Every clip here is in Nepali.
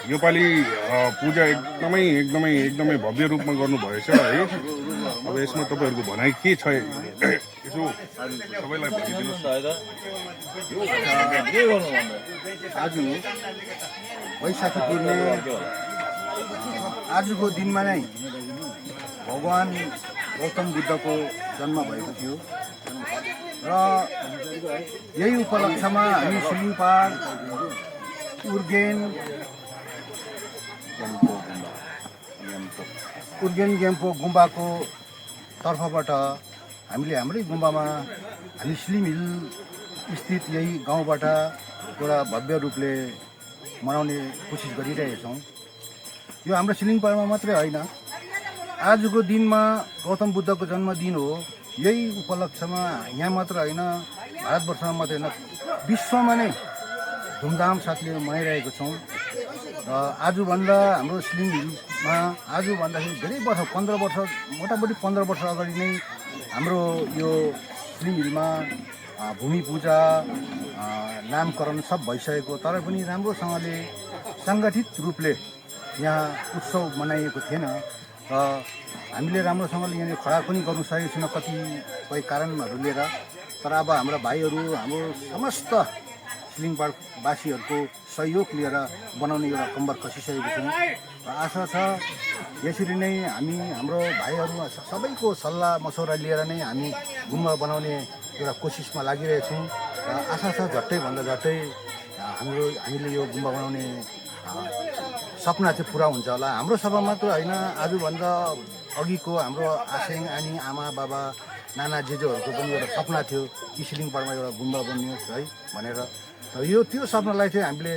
योपालि पूजा एकदमै भव्य रूपमा गर्नुभएछ है। अब यसमा तपाईहरुको भनाइ के छ यसो सबैलाई भनिदिनुस् न। आज वैशाखी पूर्णिमा आजको दिनमा नै भगवान गौतम बुद्धको जन्म भएको थियो र यही उपलक्ष्यमा हामी सिलिङपार उर्गेन गेम्पो गुम्बाको तर्फबाट हामीले हाम्रै गुम्बामा हामी स्लिम हिल स्थित यही गाउँबाट एउटा भव्य रूपले मनाउने कोसिस गरिरहेका छौँ। यो हाम्रो सिलिङपारमा मात्रै होइन, आजको दिनमा गौतम बुद्धको जन्मदिन हो। यही उपलक्ष्यमा यहाँ मात्र होइन, भारतवर्षमा मात्रै होइन, विश्वमा नै धुमधाम साथले मनाइरहेको छौँ। र आजभन्दा हाम्रो स्लिम हिलमा आजभन्दाखेरि धेरै वर्ष 15 वर्ष मोटामोटी 15 वर्ष अगाडि नै हाम्रो यो स्लिम हिलमा भूमि पूजा नामकरण सब भइसकेको, तर पनि राम्रोसँगले सङ्गठित रूपले यहाँ उत्सव मनाइएको थिएन र हामीले राम्रोसँगले यहाँ खडा पनि गर्नु सकेको छैन कतिपय कारणहरू लिएर। तर अब हाम्रा भाइहरू हाम्रो समस्त सिलिङपारवासीहरूको सहयोग लिएर बनाउने एउटा कम्बर कसिसकेको छौँ र आशा छ यसरी नै हामी हाम्रो भाइहरू सबैको सल्लाह मसौरा लिएर नै हामी गुम्बा बनाउने एउटा कोसिसमा लागिरहेछौँ र आशा छ झट्टैभन्दा झट्टै हामीले यो गुम्बा बनाउने सपना चाहिँ पुरा हुन्छ होला। हाम्रो सपना मात्र होइन, आजभन्दा अघिको हाम्रो आसेङ आनी आमा बाबा नाना जेजोहरूको पनि एउटा सपना थियो कि सिलिङपारमा एउटा गुम्बा बनियोस् है भनेर। र त्यो सपनालाई चाहिँ हामीले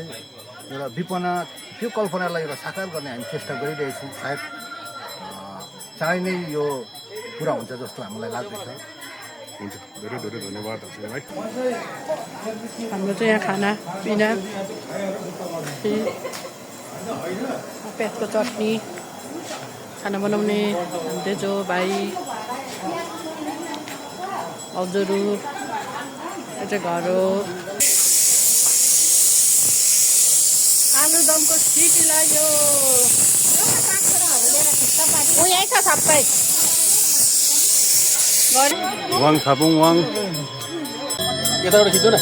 एउटा विपना त्यो कल्पनालाई एउटा साकार गर्ने हामी चेष्टा गरिरहेछौँ। सायद चाँडै नै यो पुरा हुन्छ जस्तो हामीलाई लाग्दैछ। हुन्छ, धेरै धेरै धन्यवाद हजुरलाई। हाम्रो चाहिँ यहाँ खाना पिना प्याजको चटनी खाना बनाउने जेजो भाइ हजुर यो चाहिँ घर हो। आलुदमको सिटी लाग्यो, यही छ सबै वाङ थापुङ वाङ यताबाट खिच्नु न।